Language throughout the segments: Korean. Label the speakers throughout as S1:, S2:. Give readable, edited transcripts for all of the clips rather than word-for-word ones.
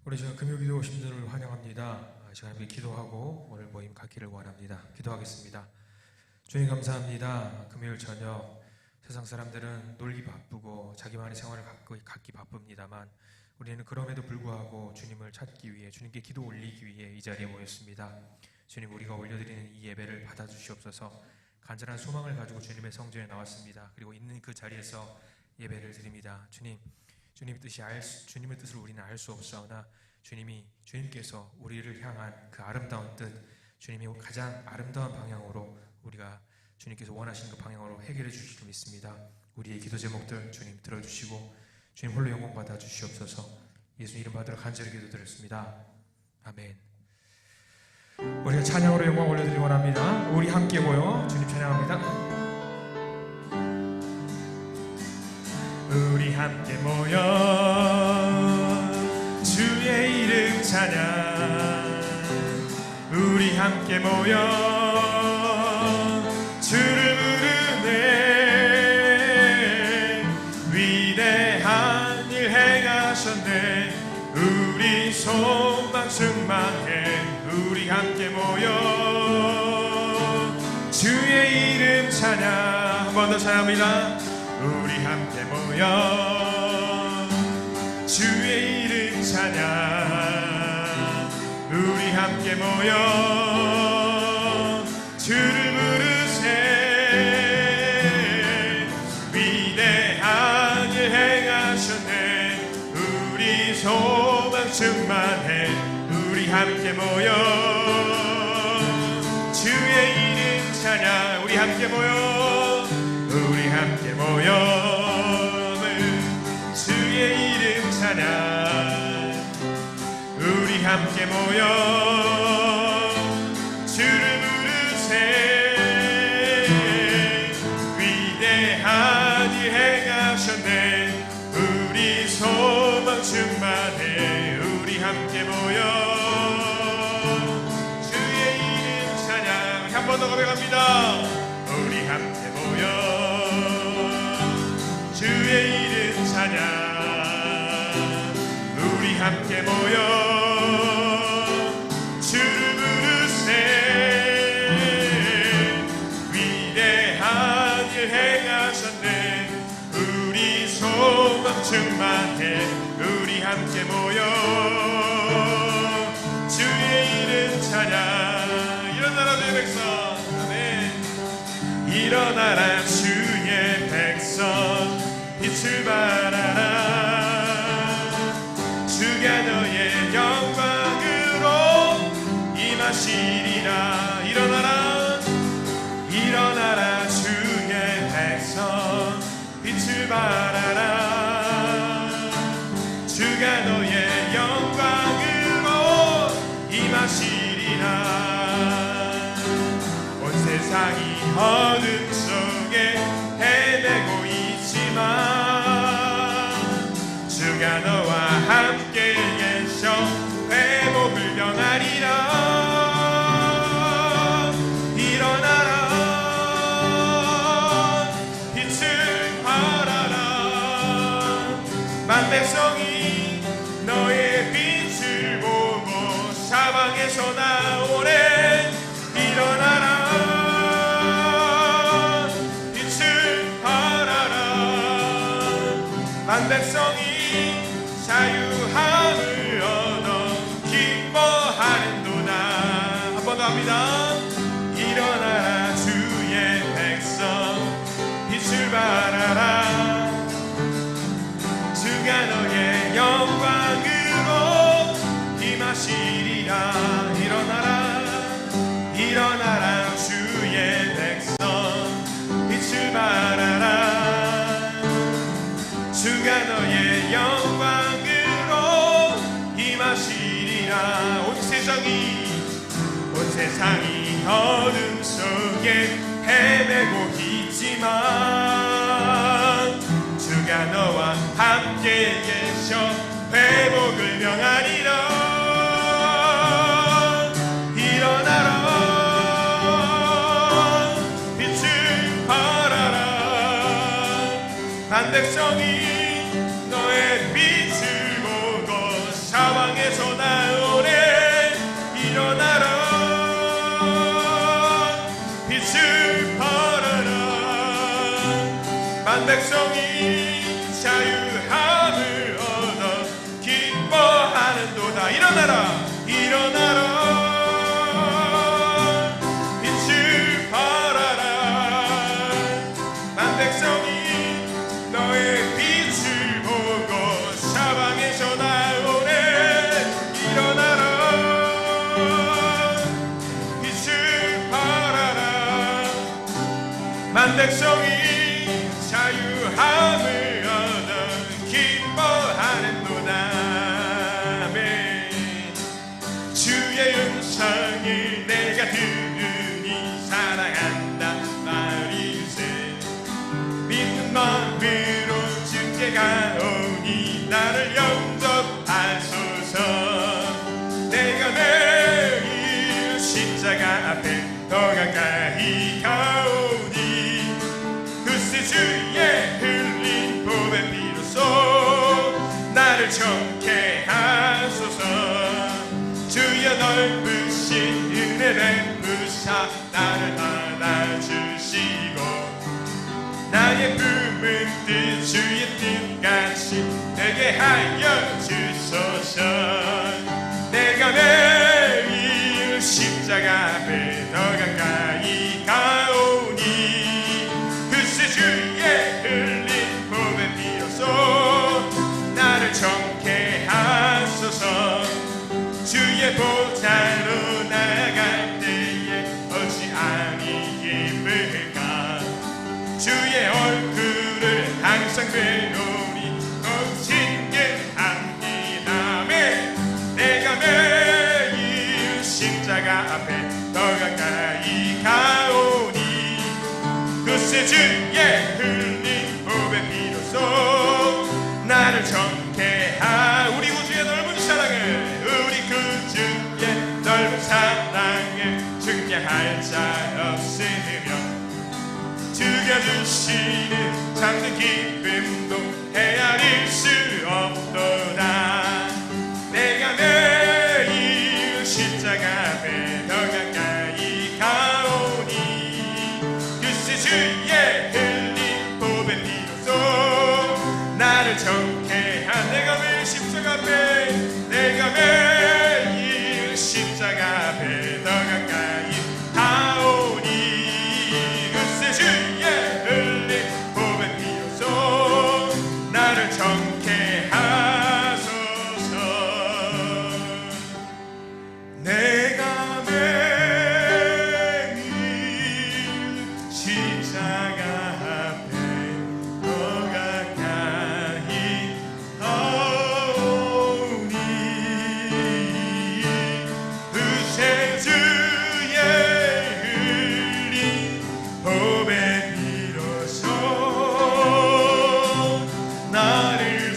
S1: 우리 지금 금요기도 오신 분들을 환영합니다. 제가 함께 기도하고 오늘 모임 갖기를 원합니다. 기도하겠습니다. 주님 감사합니다. 금요일 저녁 세상 사람들은 놀기 바쁘고 자기만의 생활을 갖기 바쁩니다만 우리는 그럼에도 불구하고 주님을 찾기 위해, 주님께 기도 올리기 위해 이 자리에 모였습니다. 주님, 우리가 올려드리는 이 예배를 받아주시옵소서. 간절한 소망을 가지고 주님의 성전에 나왔습니다. 그리고 있는 그 자리에서 예배를 드립니다. 주님의 뜻을 우리는 알 수 없사오나 주님께서 우리를 향한 그 아름다운 뜻, 주님이 가장 아름다운 방향으로 우리가 주님께서 원하시는 그 방향으로 해결해 주실 줄 믿습니다. 우리의 기도 제목들 주님 들어주시고 주님 홀로 영광 받아 주시옵소서. 예수 이름 받들어 간절히 기도드렸습니다. 아멘. 우리가 찬양으로 영광 올려드리기 원합니다. 우리 함께 모여 주님 찬양합니다. 우리 함께 모여 주의 이름 찬양, 우리 함께 모여 주를 부르네. 위대한 일 행하셨네. 우리 소망 충만해. 우리 함께 모여 주의 이름 찬양, 한 번 더 찬양합니다. 우리 함께 모여 주의 이름 찬양, 우리 함께 모여 주를 부르세. 위대한 일 행하셨네. 우리 소망 충만해. 우리 함께 모여 주의 이름 찬양, 우리 함께 모여, 우리 함께 모여 주의 이름 찬양, 우리 함께 모여 주를 부르세. 위대한 일 행하셨네. 우리 소망 충만해. 우리 함께 모여 주의 이름 찬양, 한 번 더 고백합니다. 우리 함께 모여 주의 이름 찬양, 우리 함께 모여 주를 부르세. 위대한 일 행하셨네. 우리 소망 충만해. 우리 함께 모여 주의 이름 찬양. 일어나라 주의 백성, 아멘. 일어나라 주의 백성, 빛을 발하라. 주가 너의 영광으로 임하시리라. 일어나라, 일어나라 주의 백성, 빛을 발하라. 주가 너의 영광으로 임하시리라. 온 세상이 어둠 속에 헤매고 있지만 주가 너와 함께 계셔 회복을 병하리라. 일어나라, 빛을 발하라. 만백성이 너의 빛을 보고 사방에서 나오네. 일어나라, 백성이 자유함을 얻어 기뻐하는도다. 한 번 더 합니다. 일어나라 주의 백성, 빛을 발하라. 주가 너의 영광으로 임하시리라. 일어나라, 일어나라 주의 백성, 빛을 발하라. 주가 너의 영광으로 임하시리라. 온 세상이 어둠 속에 헤매고 있지만 주가 너와 함께 계셔 회복을 명하리라. 일어나라, 빛을 발하라. 한 백성이 너의 빛을 보고
S2: 사방에서 나오네 일어나라 빛을 발하라 만백성이 자유함을 얻어 기뻐하는도다 일어나라 빛을 발하라 만백성이 너의 빛을 보고 사방에서 나오네 일어나라 빛을 발하라 만백성이 자유함을 얻어 기뻐하는도다 아멘. 주의 음성을 내가 들으니 사랑한다 말일세 믿는 마음으로 주께 가오니 나를 영접하소서 내가 매일 십자가 앞에 더 가까이 가오니 글쎄 주의 흘린 보배 비로소 나를 정케 하소서 주여 넓으신 은혜 베푸사 나를 받아주시고 나의 품은 뜻 주의 뜻같이 내게 하여 주소서 내가 매일 십자가 앞에 더 가까이 가오니 글쎄 주의 흘린 보배 비로소 나를 정케 하소서 주의 보좌로 나아갈 때에 어찌 아니 기쁠까 주의 얼굴을 항상 뵈오니 더욱 친근합니다 내가 매일 십자가 앞에 더 가까이 가오니 글쎄 주의 흘린 보배 비로소 나를 정케 우리 구주의 넓은 사랑을 우리 구주의 넓은 사랑을 증명할 자 없으며 죽여주시는 참된 기쁨도 헤아릴 수 없도다 내가 매일 십자가 앞에 더 가까이 가오니 글쎄 주의 흘린 보배 비로소 나를 정케 내가 매일 십자가 매일 십자가 앞에 더 가까이 가오니 글쎄 주의 흘린 보배 비로소 나를 정케 하소서 내가 매일 십자가 앞에 더 가까이 가오니 그새 주의 흘린 보배 비로소 나를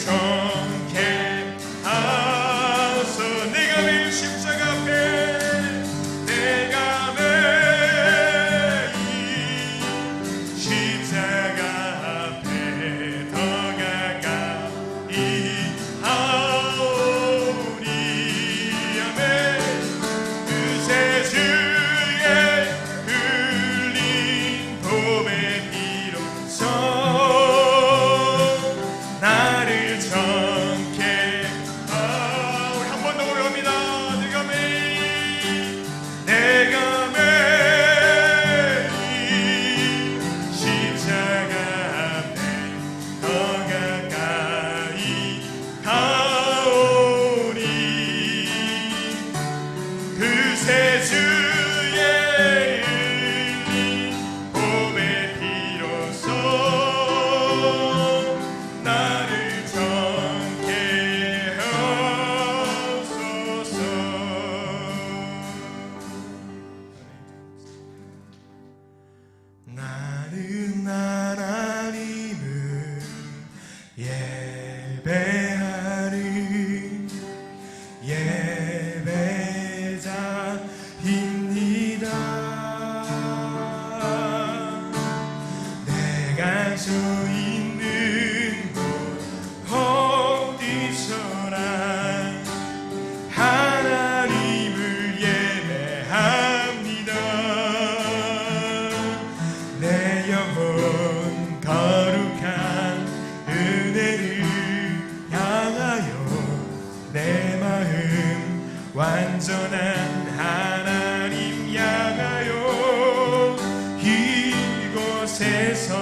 S2: 완전한 하나님 향하여 이곳에서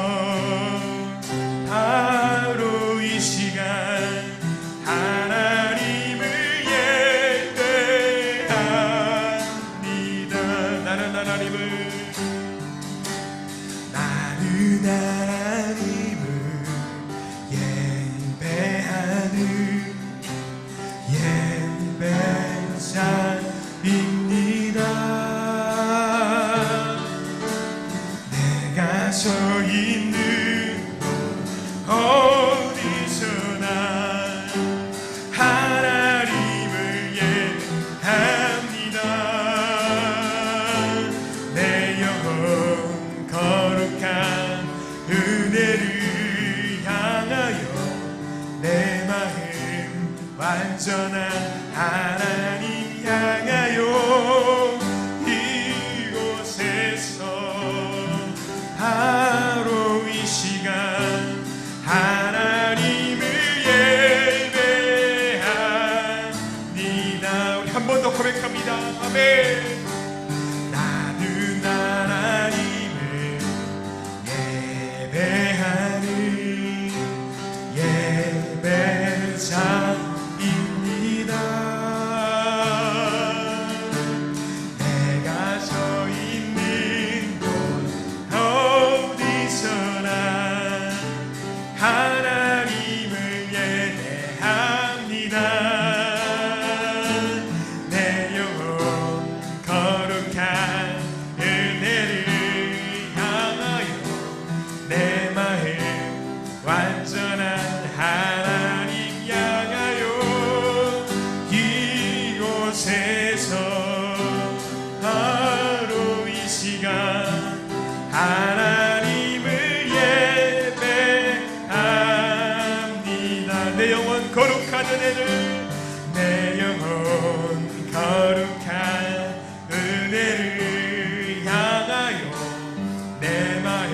S2: 바로 이 시간 하나님을 예배합니다. 나는 하나님을 예배하는 예배자입니다. 내가 서 있는 곳 어디서나 하나님을 예배합니다. 내 영혼 거룩한 은혜를 향하여 내 마음 완전한 하나님 향하여 이곳에서 바로 이 시간 하나님을 예배합니다. 우리 한 번 더 고백합니다. 아멘. 나는 하나님을 예배하는 예배자입니다. 내가 서 있는 곳 어디서나 하나님을 예배합니다. 내 영혼 거룩한 은혜를 향하여 내 마음 완전한 하나님 향하여 이곳에서 바로 이 시간 하나님을 예배합니다. 내 영혼 거룩한 은혜를 내 영혼 거룩한 은혜를 향하여 내 마음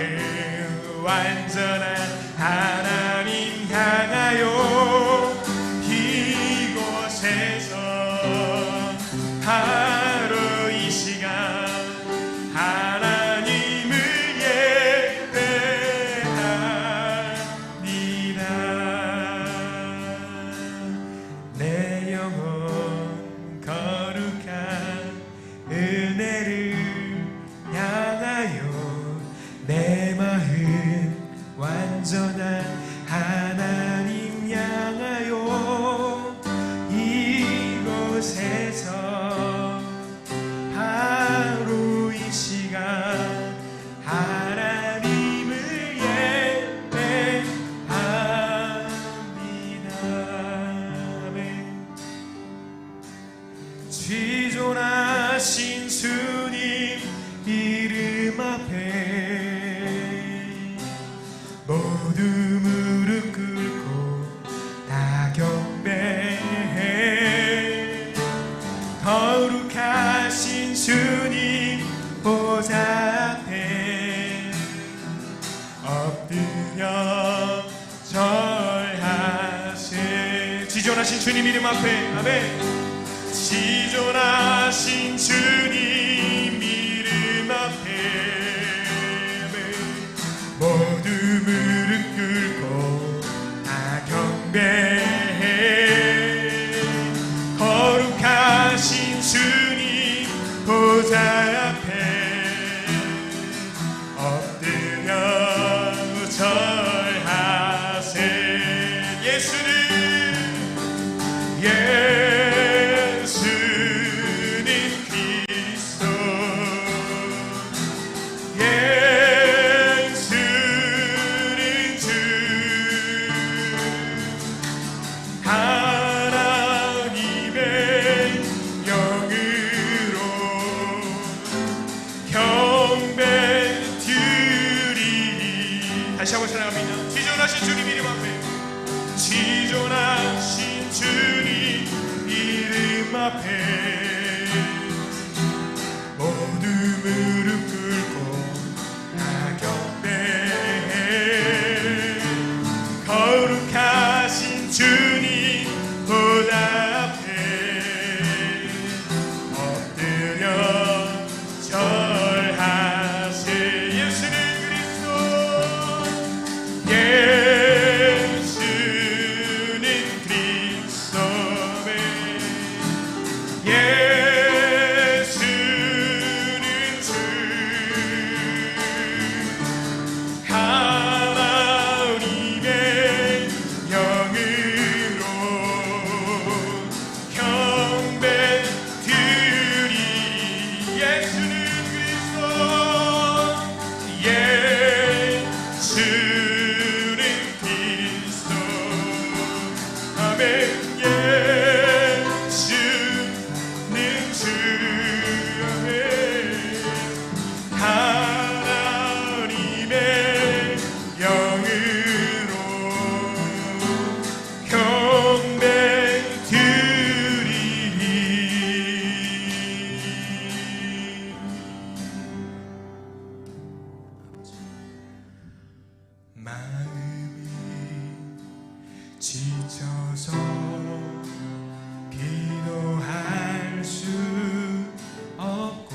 S2: 완전한 하나님 향하여 이곳에서 바로 이 시간 하나님을 예배합니다. 내 영혼 거룩한 은혜를 향하여 내 마음 완전한 하나님 향하여 이곳에서 바로 이 시간 하나님을 예배합니다. 아멘. 지존하신 주님 이름 앞에 모두 무릎 꿇고 다 경배해. 거룩하신 주님 보좌 앞에 엎드려 절하세. 지존하신 주님 이름 앞에 아멘. 지존하신 주님 이름 앞에 모두 무릎 꿇고 다 경배해. 거룩하신 주님 보좌 앞에 엎드려 절하세. 예수님 그리스도 예수는 주 하나님의 영으로 경배 드리니. 다시 한번 사랑합니다. 지존하신 주님 이름 앞에 지존하신 주님 이름 앞에 모두 무릎 꿇고 다 경배해. 거룩하신 주님 보좌 앞에 지쳐서 기도할 수 없고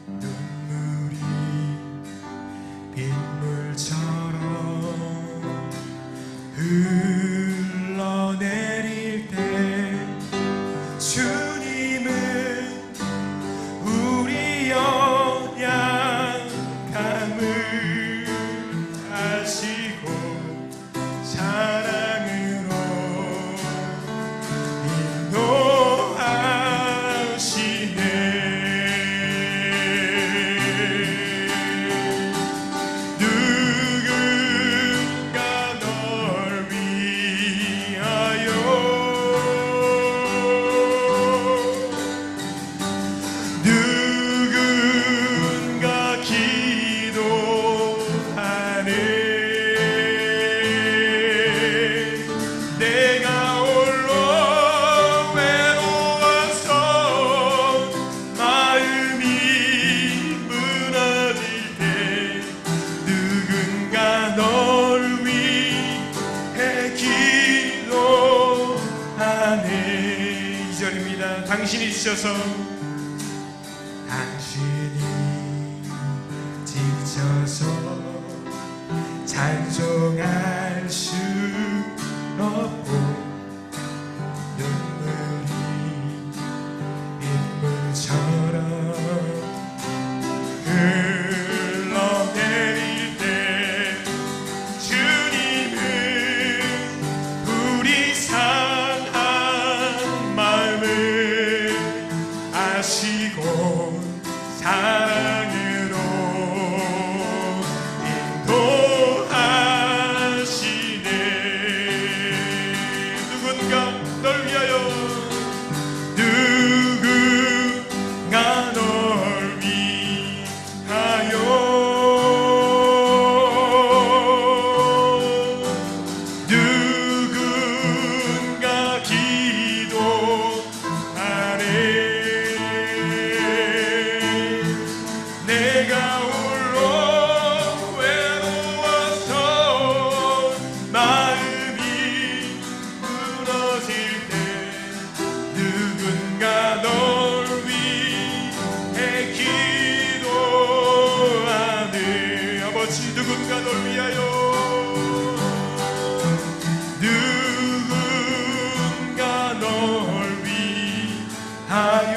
S2: 눈물이 빗물처럼 흘러내릴 때 주님은 우리 연약함을 아시고 사랑으로 인도하시네. 누군가 널 위하여 누군가 기도하네. 내가 홀로 외로워서 마음이 무너질 때 누군가 널 위해 기도하네. 2절입니다. 당신이 주셔서 당신이 지쳐서 찬송할 수 없고 눈물이 빗물처럼 흘러내릴 때 주님은 우리 상한 마음을 아시고 사랑으로 인도하시네. 누군가 널 위하여 누군가 널 위하여 누군가 기도하네. 내가 홀로 외로워서 마음이 무너질 때 누군가 널 위해 기도하네. 아버지 누군가 널 위하여 누군가 널 위하여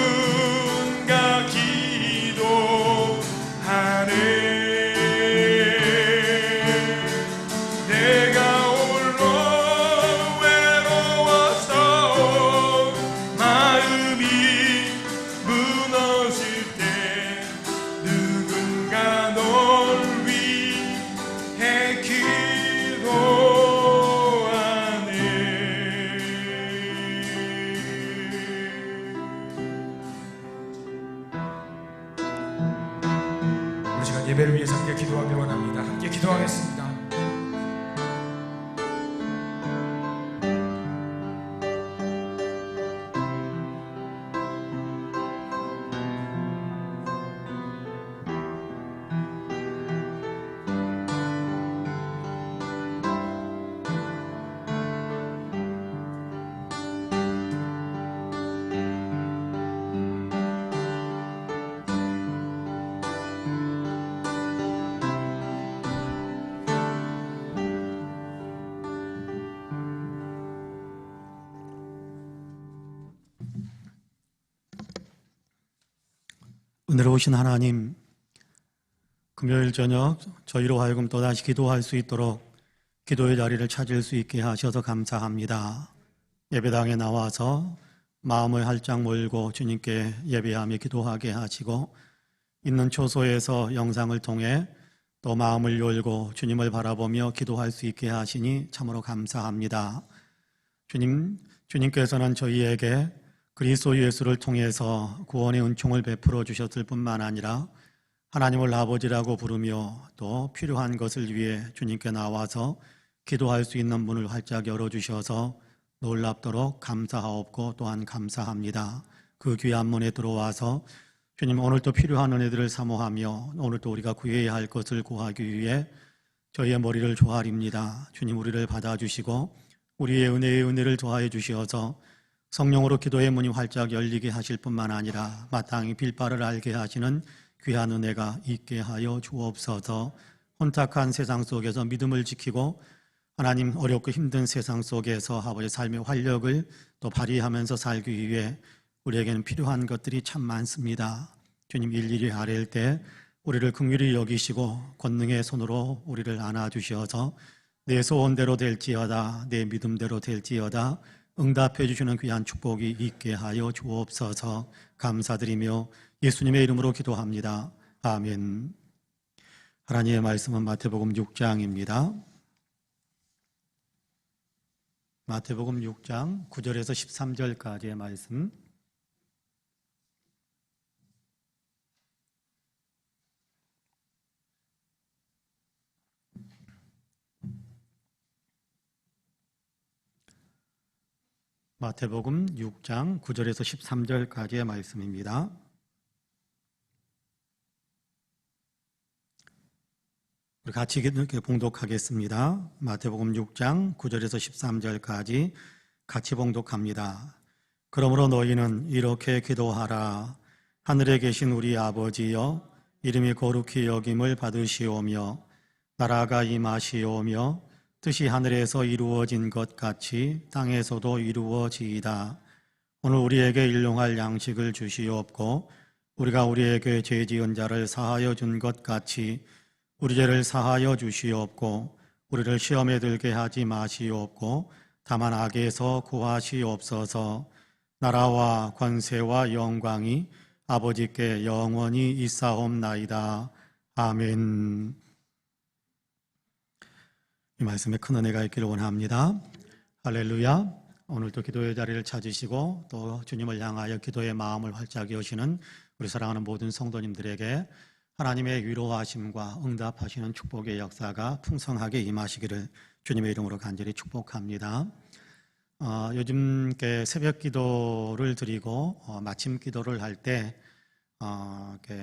S2: 누군가 기도하네. 내가 홀로 외로워서 마음이 무너질 때 누군가 널 위해 기도하네. 우리 시간 예배를 위해서 함께 기도하길 원합니다. 함께 기도하겠습니다.
S3: 은혜로우신 하나님, 금요일 저녁 저희로 하여금 또다시 기도할 수 있도록 기도의 자리를 찾을 수 있게 하셔서 감사합니다. 예배당에 나와서 마음을 활짝 몰고 주님께 예배하며 기도하게 하시고, 있는 초소에서 영상을 통해 또 마음을 열고 주님을 바라보며 기도할 수 있게 하시니 참으로 감사합니다. 주님께서는 저희에게 그리스도 예수를 통해서 구원의 은총을 베풀어 주셨을 뿐만 아니라 하나님을 아버지라고 부르며 또 필요한 것을 위해 주님께 나와서 기도할 수 있는 문을 활짝 열어주셔서 놀랍도록 감사하옵고 또한 감사합니다. 그 귀한 문에 들어와서 주님, 오늘도 필요한 은혜들을 사모하며 오늘도 우리가 구해야 할 것을 구하기 위해 저희의 머리를 조아립니다. 주님, 우리를 받아주시고 우리의 은혜의 은혜를 더하여 주시어서 성령으로 기도의 문이 활짝 열리게 하실 뿐만 아니라 마땅히 빌바를 알게 하시는 귀한 은혜가 있게 하여 주옵소서. 혼탁한 세상 속에서 믿음을 지키고 하나님, 어렵고 힘든 세상 속에서 아버지 삶의 활력을 또 발휘하면서 살기 위해 우리에게는 필요한 것들이 참 많습니다. 주님, 일일이 아뢰일 때 우리를 긍휼히 여기시고 권능의 손으로 우리를 안아주셔서 내 소원대로 될지어다, 내 믿음대로 될지어다 응답해 주시는 귀한 축복이 있게 하여 주옵소서. 감사드리며 예수님의 이름으로 기도합니다. 아멘. 하나님의 말씀은 마태복음 6장입니다. 마태복음 6장 9절에서 13절까지의 말씀. 마태복음 6장 9절에서 13절까지의 말씀입니다. 우리 같이 이렇게 봉독하겠습니다. 마태복음 6장 9절에서 13절까지 같이 봉독합니다. 그러므로 너희는 이렇게 기도하라. 하늘에 계신 우리 아버지여, 이름이 거룩히 여김을 받으시오며 나라가 임하시오며 뜻이 하늘에서 이루어진 것 같이 땅에서도 이루어지이다. 오늘 우리에게 일용할 양식을 주시옵고 우리가 우리에게 죄 지은 자를 사하여 준 것 같이 우리 죄를 사하여 주시옵고 우리를 시험에 들게 하지 마시옵고 다만 악에서 구하시옵소서. 나라와 권세와 영광이 아버지께 영원히 있사옵나이다. 아멘. 이 말씀에 큰 은혜가 있기를 원합니다. 할렐루야. 오늘도 기도의 자리를 찾으시고 또 주님을 향하여 기도의 마음을 활짝 여시는 우리 사랑하는 모든 성도님들에게 하나님의 위로하심과 응답하시는 축복의 역사가 풍성하게 임하시기를 주님의 이름으로 간절히 축복합니다. 요즘 새벽 기도를 드리고 마침 기도를 할 때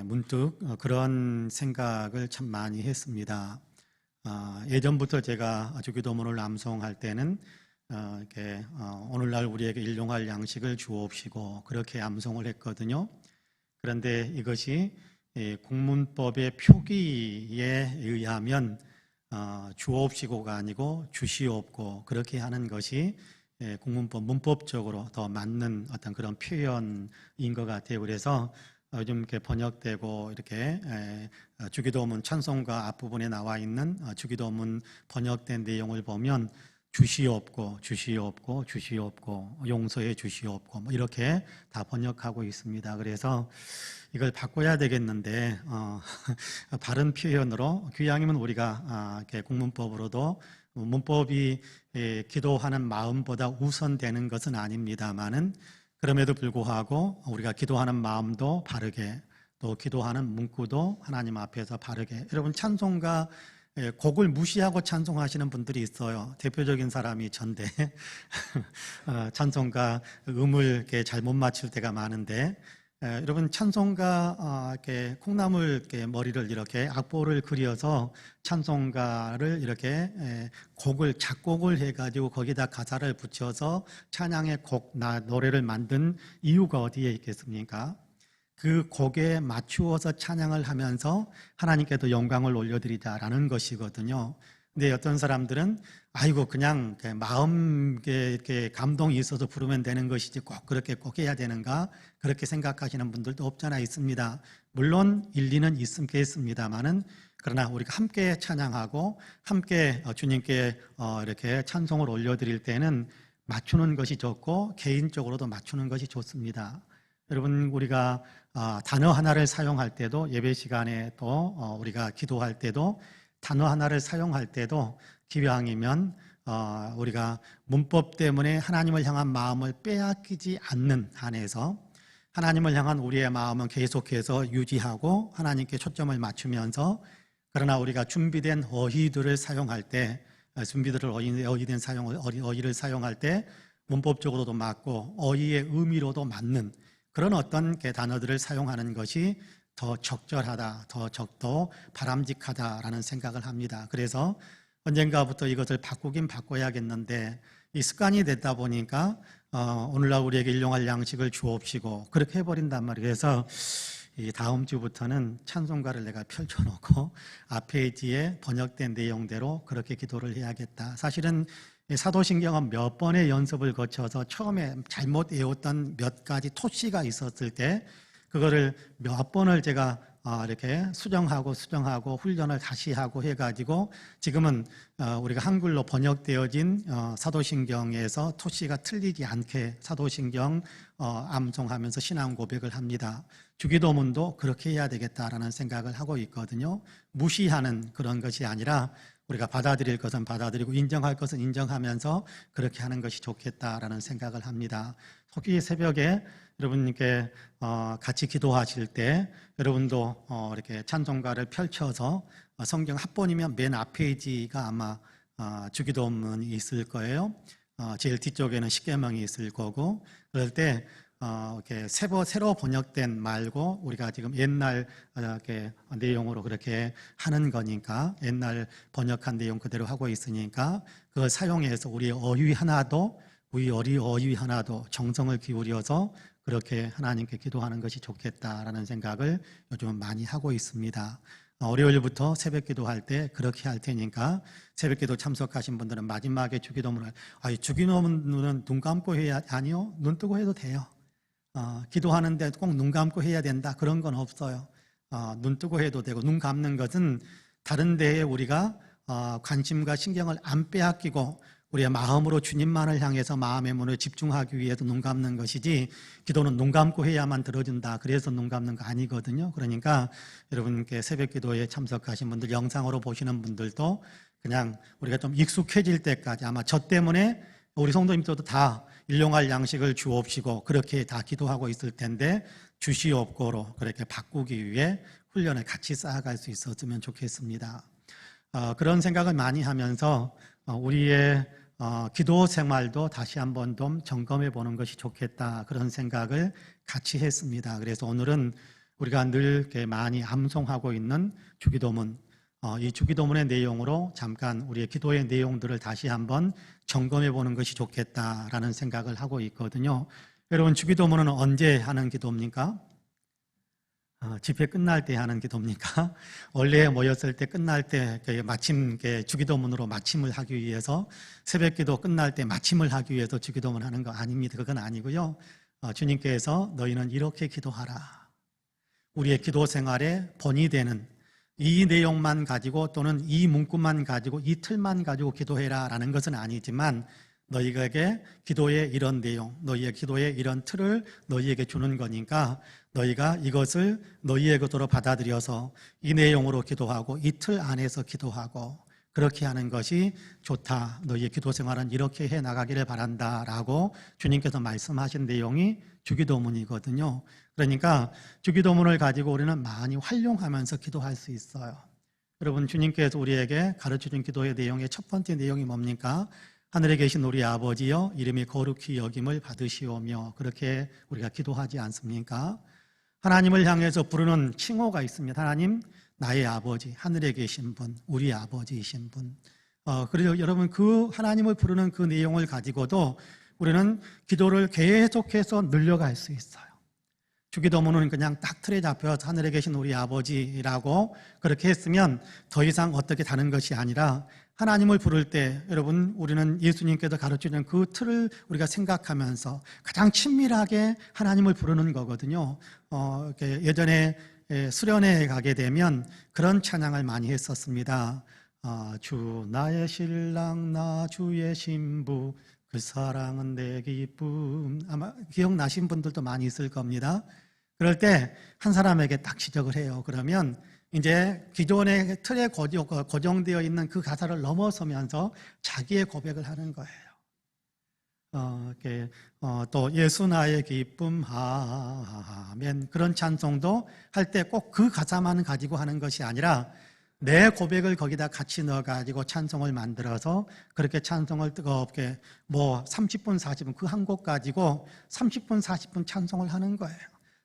S3: 문득 그런 생각을 참 많이 했습니다. 예전부터 제가 주기도문을 암송할 때는 오늘날 우리에게 일용할 양식을 주옵시고 그렇게 암송을 했거든요. 그런데 이것이 국문법의 표기에 의하면 주옵시고가 아니고 주시옵고 그렇게 하는 것이 국문법 문법적으로 더 맞는 어떤 그런 표현인 것 같아요. 그래서 요즘 이렇게 번역되고 이렇게 주기도문 찬송가 앞부분에 나와 있는 주기도문 번역된 내용을 보면 주시옵고 주시옵고 주시옵고 용서해 주시옵고 뭐 이렇게 다 번역하고 있습니다. 그래서 이걸 바꿔야 되겠는데 바른 표현으로 귀양이면 우리가 이렇게 국문법으로도 문법이 기도하는 마음보다 우선되는 것은 아닙니다만은 그럼에도 불구하고 우리가 기도하는 마음도 바르게 또 기도하는 문구도 하나님 앞에서 바르게. 여러분 찬송가 곡을 무시하고 찬송하시는 분들이 있어요. 대표적인 사람이 전데 찬송가 음을 이렇게 잘못 맞출 때가 많은데 여러분 찬송가 이렇게 콩나물 이렇게 머리를 이렇게 악보를 그려서 찬송가를 이렇게 곡을 작곡을 해가지고 거기다 가사를 붙여서 찬양의 노래를 만든 이유가 어디에 있겠습니까? 그 곡에 맞추어서 찬양을 하면서 하나님께도 영광을 올려드리자라는 것이거든요. 근데 어떤 사람들은 아이고 그냥 마음에 이렇게 감동이 있어서 부르면 되는 것이지 꼭 그렇게 꼭 해야 되는가 그렇게 생각하시는 분들도 없잖아 있습니다. 물론 일리는 있겠습니다만은 그러나 우리가 함께 찬양하고 함께 주님께 이렇게 찬송을 올려드릴 때는 맞추는 것이 좋고 개인적으로도 맞추는 것이 좋습니다. 여러분 우리가 단어 하나를 사용할 때도 예배 시간에 또 우리가 기도할 때도 단어 하나를 사용할 때도 기왕이면 우리가 문법 때문에 하나님을 향한 마음을 빼앗기지 않는 한에서 하나님을 향한 우리의 마음은 계속해서 유지하고 하나님께 초점을 맞추면서 그러나 우리가 준비된 어휘들을 사용할 때 어휘를 사용할 때 문법적으로도 맞고 어휘의 의미로도 맞는 그런 어떤 단어들을 사용하는 것이 더 적절하다, 더 바람직하다라는 생각을 합니다. 그래서 언젠가부터 이것을 바꾸긴 바꿔야겠는데 이 습관이 됐다 보니까 오늘날 우리에게 일용할 양식을 주옵시고 그렇게 해버린단 말이에요. 그래서 이 다음 주부터는 찬송가를 내가 펼쳐놓고 앞에 뒤에 번역된 내용대로 그렇게 기도를 해야겠다. 사실은 사도신경은 몇 번의 연습을 거쳐서 처음에 잘못 외웠던 몇 가지 토시가 있었을 때 그거를 몇 번을 제가 이렇게 수정하고 훈련을 다시 하고 해가지고 지금은 우리가 한글로 번역되어진 사도신경에서 토시가 틀리지 않게 사도신경 암송하면서 신앙 고백을 합니다. 주기도문도 그렇게 해야 되겠다라는 생각을 하고 있거든요. 무시하는 그런 것이 아니라 우리가 받아들일 것은 받아들이고 인정할 것은 인정하면서 그렇게 하는 것이 좋겠다라는 생각을 합니다. 속기 새벽에 여러분께 같이 기도하실 때 여러분도 이렇게 찬송가를 펼쳐서 성경 합본이면 맨 앞페이지가 아마 주기도문이 있을 거예요. 제일 뒤쪽에는 십계명이 있을 거고 그럴 때 이렇게 새로 번역된 말고 우리가 지금 옛날 이렇게 내용으로 그렇게 하는 거니까 옛날 번역한 내용 그대로 하고 있으니까 그걸 사용해서 우리 어휘 하나도 정성을 기울여서 그렇게 하나님께 기도하는 것이 좋겠다라는 생각을 요즘은 많이 하고 있습니다. 월요일부터 새벽 기도할 때 그렇게 할 테니까 새벽 기도 참석하신 분들은 마지막에 주기도문을 주기도문은 눈 감고 해야 아니요 눈 뜨고 해도 돼요. 기도하는데 꼭 눈 감고 해야 된다 그런 건 없어요. 눈 뜨고 해도 되고 눈 감는 것은 다른 데에 우리가 관심과 신경을 안 빼앗기고 우리의 마음으로 주님만을 향해서 마음의 문을 집중하기 위해서 눈 감는 것이지 기도는 눈 감고 해야만 들어준다 그래서 눈 감는 거 아니거든요. 그러니까 여러분께 새벽 기도에 참석하신 분들 영상으로 보시는 분들도 그냥 우리가 좀 익숙해질 때까지 아마 저 때문에 우리 성도님들도 다 일용할 양식을 주옵시고 그렇게 다 기도하고 있을 텐데 주시옵고로 그렇게 바꾸기 위해 훈련을 같이 쌓아갈 수 있었으면 좋겠습니다. 그런 생각을 많이 하면서 우리의 기도 생활도 다시 한번 좀 점검해 보는 것이 좋겠다 그런 생각을 같이 했습니다. 그래서 오늘은 우리가 늘 이렇게 많이 암송하고 있는 주기도문 이 주기도문의 내용으로 잠깐 우리의 기도의 내용들을 다시 한번 점검해 보는 것이 좋겠다라는 생각을 하고 있거든요. 여러분 주기도문은 언제 하는 기도입니까? 집회 끝날 때 하는 기도입니까? 원래 모였을 때 끝날 때 마침 주기도문으로 마침을 하기 위해서 새벽 기도 끝날 때 마침을 하기 위해서 주기도문 하는 거 아닙니다. 그건 아니고요. 주님께서 너희는 이렇게 기도하라. 우리의 기도 생활에 본이 되는 이 내용만 가지고 또는 이 문구만 가지고 이 틀만 가지고 기도해라 라는 것은 아니지만 너희에게 기도의 이런 내용, 너희의 기도의 이런 틀을 너희에게 주는 거니까 너희가 이것을 너희의 것으로 받아들여서 이 내용으로 기도하고 이 틀 안에서 기도하고 그렇게 하는 것이 좋다. 너희의 기도 생활은 이렇게 해 나가기를 바란다 라고 주님께서 말씀하신 내용이 주기도문이거든요. 그러니까 주기도문을 가지고 우리는 많이 활용하면서 기도할 수 있어요. 여러분 주님께서 우리에게 가르쳐준 기도의 내용의 첫 번째 내용이 뭡니까? 하늘에 계신 우리 아버지여 이름이 거룩히 여김을 받으시오며 그렇게 우리가 기도하지 않습니까? 하나님을 향해서 부르는 칭호가 있습니다. 하나님 나의 아버지, 하늘에 계신 분, 우리 아버지이신 분. 그래서 여러분 그 하나님을 부르는 그 내용을 가지고도 우리는 기도를 계속해서 늘려갈 수 있어요. 주기도문은 그냥 딱 틀에 잡혀서 하늘에 계신 우리 아버지라고 그렇게 했으면 더 이상 어떻게 다른 것이 아니라 하나님을 부를 때 여러분 우리는 예수님께서 가르치는 그 틀을 우리가 생각하면서 가장 친밀하게 하나님을 부르는 거거든요. 예전에 수련회에 가게 되면 그런 찬양을 많이 했었습니다. 주 나의 신랑 나 주의 신부 그 사랑은 내 기쁨. 아마 기억나신 분들도 많이 있을 겁니다. 그럴 때 한 사람에게 딱 지적을 해요. 그러면 이제 기존의 틀에 고정되어 있는 그 가사를 넘어서면서 자기의 고백을 하는 거예요. 또 예수 나의 기쁨 아멘 그런 찬송도 할 때 꼭 그 가사만 가지고 하는 것이 아니라 내 고백을 거기다 같이 넣어가지고 찬송을 만들어서 그렇게 찬송을 뜨겁게 30분, 40분 그 한 곡 가지고 30분, 40분 찬송을 하는 거예요.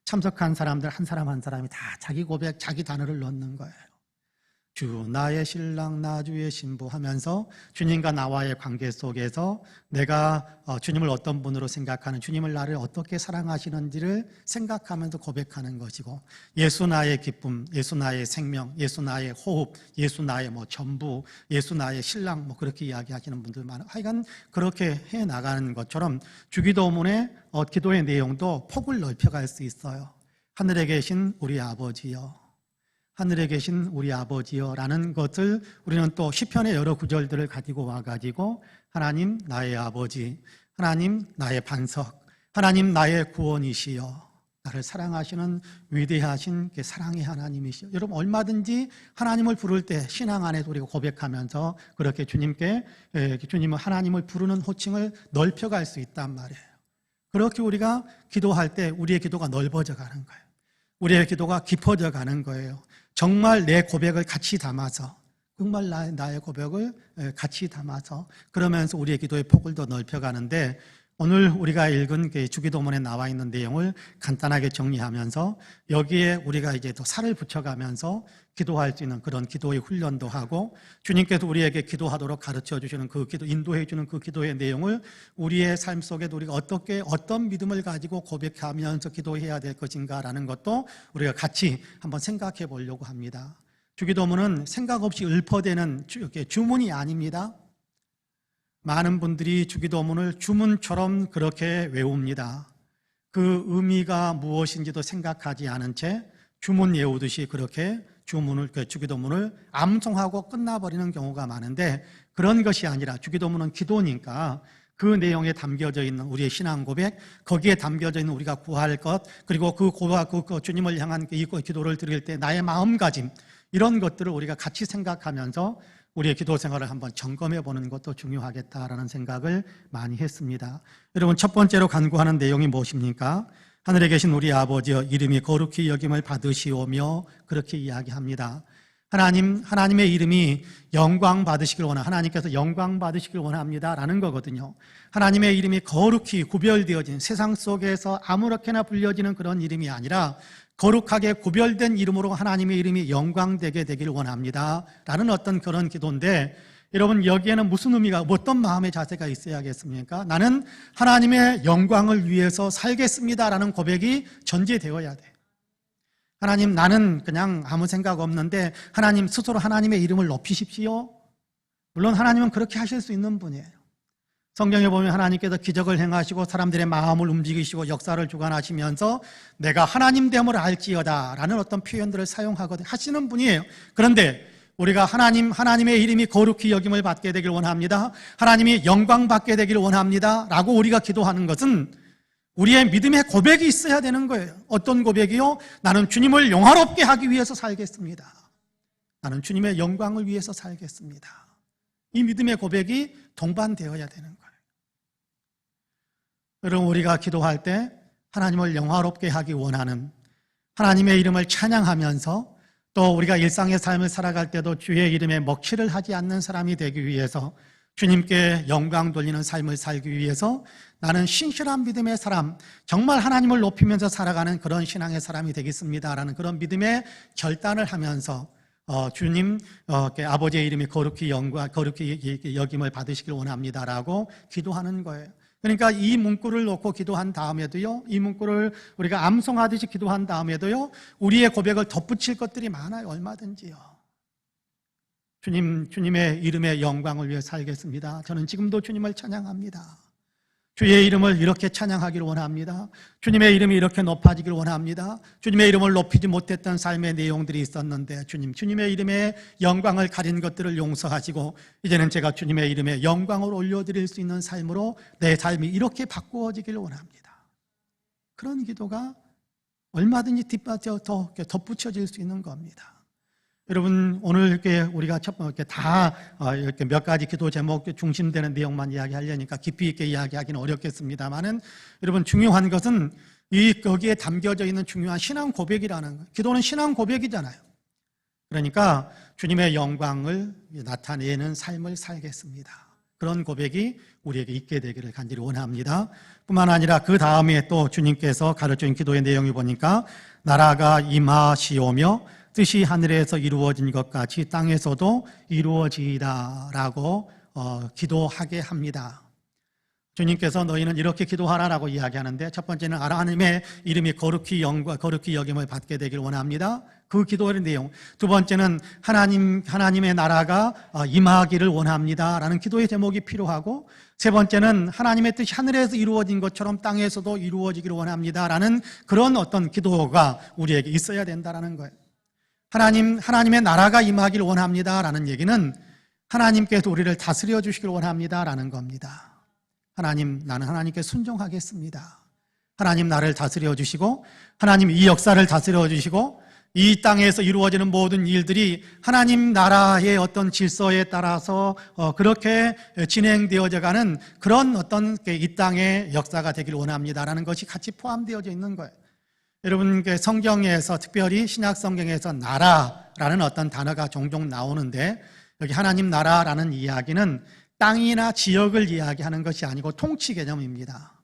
S3: 참석한 사람들 한 사람 한 사람이 다 자기 고백, 자기 단어를 넣는 거예요. 주 나의 신랑 나 주의 신부 하면서 주님과 나와의 관계 속에서 내가 주님을 어떤 분으로 생각하는, 주님을 나를 어떻게 사랑하시는지를 생각하면서 고백하는 것이고, 예수 나의 기쁨, 예수 나의 생명, 예수 나의 호흡, 예수 나의 전부, 예수 나의 신랑 그렇게 이야기하시는 분들 많아요. 하여간 그렇게 해 나가는 것처럼 주기도문의 기도의 내용도 폭을 넓혀갈 수 있어요. 하늘에 계신 우리 아버지여, 하늘에 계신 우리 아버지여 라는 것을 우리는 또 시편의 여러 구절들을 가지고 와가지고 하나님 나의 아버지, 하나님 나의 반석, 하나님 나의 구원이시여, 나를 사랑하시는 위대하신 사랑의 하나님이시여. 여러분 얼마든지 하나님을 부를 때 신앙 안에서 우리가 고백하면서 그렇게 주님을 하나님을 부르는 호칭을 넓혀갈 수 있단 말이에요. 그렇게 우리가 기도할 때 우리의 기도가 넓어져 가는 거예요. 우리의 기도가 깊어져 가는 거예요. 정말 내 고백을 같이 담아서, 정말 나의 고백을 같이 담아서 그러면서 우리의 기도의 폭을 더 넓혀가는데, 오늘 우리가 읽은 주기도문에 나와 있는 내용을 간단하게 정리하면서 여기에 우리가 이제 또 살을 붙여가면서 기도할 수 있는 그런 기도의 훈련도 하고, 주님께서 우리에게 기도하도록 가르쳐 주시는 그 기도, 인도해 주는 그 기도의 내용을 우리의 삶 속에도 우리가 어떤 믿음을 가지고 고백하면서 기도해야 될 것인가라는 것도 우리가 같이 한번 생각해 보려고 합니다. 주기도문은 생각 없이 읊어대는 주문이 아닙니다. 많은 분들이 주기도문을 주문처럼 그렇게 외웁니다. 그 의미가 무엇인지도 생각하지 않은 채 주문 외우듯이 그렇게 주기도문을 암송하고 끝나버리는 경우가 많은데, 그런 것이 아니라 주기도문은 기도니까 그 내용에 담겨져 있는 우리의 신앙 고백, 거기에 담겨져 있는 우리가 구할 것, 그리고 그 주님을 향한 이 기도를 드릴 때 나의 마음가짐, 이런 것들을 우리가 같이 생각하면서 우리의 기도 생활을 한번 점검해 보는 것도 중요하겠다라는 생각을 많이 했습니다. 여러분, 첫 번째로 간구하는 내용이 무엇입니까? 하늘에 계신 우리 아버지여, 이름이 거룩히 여김을 받으시오며, 그렇게 이야기합니다. 하나님의 이름이 영광 받으시길 하나님께서 영광 받으시길 원합니다라는 거거든요. 하나님의 이름이 거룩히 구별되어진, 세상 속에서 아무렇게나 불려지는 그런 이름이 아니라 거룩하게 구별된 이름으로 하나님의 이름이 영광되게 되길 원합니다 라는 어떤 그런 기도인데, 여러분 여기에는 무슨 의미가, 어떤 마음의 자세가 있어야겠습니까? 나는 하나님의 영광을 위해서 살겠습니다 라는 고백이 전제되어야 돼. 하나님, 나는 그냥 아무 생각 없는데 하나님 스스로 하나님의 이름을 높이십시오. 물론 하나님은 그렇게 하실 수 있는 분이에요. 성경에 보면 하나님께서 기적을 행하시고 사람들의 마음을 움직이시고 역사를 주관하시면서 내가 하나님됨을 알지어다 라는 어떤 표현들을 하시는 분이에요. 그런데 우리가 하나님의 이름이 거룩히 여김을 받게 되길 원합니다, 하나님이 영광 받게 되길 원합니다 라고 우리가 기도하는 것은 우리의 믿음의 고백이 있어야 되는 거예요. 어떤 고백이요? 나는 주님을 영화롭게 하기 위해서 살겠습니다. 나는 주님의 영광을 위해서 살겠습니다. 이 믿음의 고백이 동반되어야 되는 거예요. 여러분, 우리가 기도할 때 하나님을 영화롭게 하기 원하는, 하나님의 이름을 찬양하면서 또 우리가 일상의 삶을 살아갈 때도 주의 이름에 먹칠을 하지 않는 사람이 되기 위해서, 주님께 영광 돌리는 삶을 살기 위해서 나는 신실한 믿음의 사람, 정말 하나님을 높이면서 살아가는 그런 신앙의 사람이 되겠습니다라는 그런 믿음의 결단을 하면서 주님, 아버지의 이름이 거룩히 여김을 받으시길 원합니다라고 기도하는 거예요. 그러니까 이 문구를 놓고 기도한 다음에도요, 이 문구를 우리가 암송하듯이 기도한 다음에도요, 우리의 고백을 덧붙일 것들이 많아요. 얼마든지요. 주님의 이름의 영광을 위해 살겠습니다. 저는 지금도 주님을 찬양합니다. 주의 이름을 이렇게 찬양하기를 원합니다. 주님의 이름이 이렇게 높아지기를 원합니다. 주님의 이름을 높이지 못했던 삶의 내용들이 있었는데 주님의 이름의 영광을 가린 것들을 용서하시고 이제는 제가 주님의 이름에 영광을 올려드릴 수 있는 삶으로 내 삶이 이렇게 바꾸어지기를 원합니다. 그런 기도가 얼마든지 더 덧붙여질 수 있는 겁니다. 여러분, 오늘 이렇게 우리가 이렇게 몇 가지 기도 제목 중심되는 내용만 이야기하려니까 깊이 있게 이야기하기는 어렵겠습니다만은, 여러분 중요한 것은 거기에 담겨져 있는 중요한 신앙 고백이라는 거예요. 기도는 신앙 고백이잖아요. 그러니까 주님의 영광을 나타내는 삶을 살겠습니다. 그런 고백이 우리에게 있게 되기를 간절히 원합니다. 뿐만 아니라 그 다음에 또 주님께서 가르쳐준 기도의 내용이 보니까 나라가 임하시오며 뜻이 하늘에서 이루어진 것 같이 땅에서도 이루어지이다라고 기도하게 합니다. 주님께서 너희는 이렇게 기도하라라고 이야기하는데, 첫 번째는 하나님의 이름이 거룩히 여김을 받게 되길 원합니다. 그 기도의 내용. 두 번째는 하나님의 나라가 임하기를 원합니다라는 기도의 제목이 필요하고, 세 번째는 하나님의 뜻이 하늘에서 이루어진 것처럼 땅에서도 이루어지기를 원합니다라는 그런 어떤 기도가 우리에게 있어야 된다라는 거예요. 하나님의 나라가 임하기를 원합니다라는 얘기는 하나님께서 우리를 다스려 주시길 원합니다라는 겁니다. 하나님, 나는 하나님께 순종하겠습니다. 하나님 나를 다스려 주시고, 하나님 이 역사를 다스려 주시고, 이 땅에서 이루어지는 모든 일들이 하나님 나라의 어떤 질서에 따라서 그렇게 진행되어져 가는 그런 어떤 이 땅의 역사가 되길 원합니다라는 것이 같이 포함되어져 있는 거예요. 여러분, 성경에서, 특별히 신약 성경에서 나라라는 어떤 단어가 종종 나오는데, 여기 하나님 나라라는 이야기는 땅이나 지역을 이야기하는 것이 아니고 통치 개념입니다.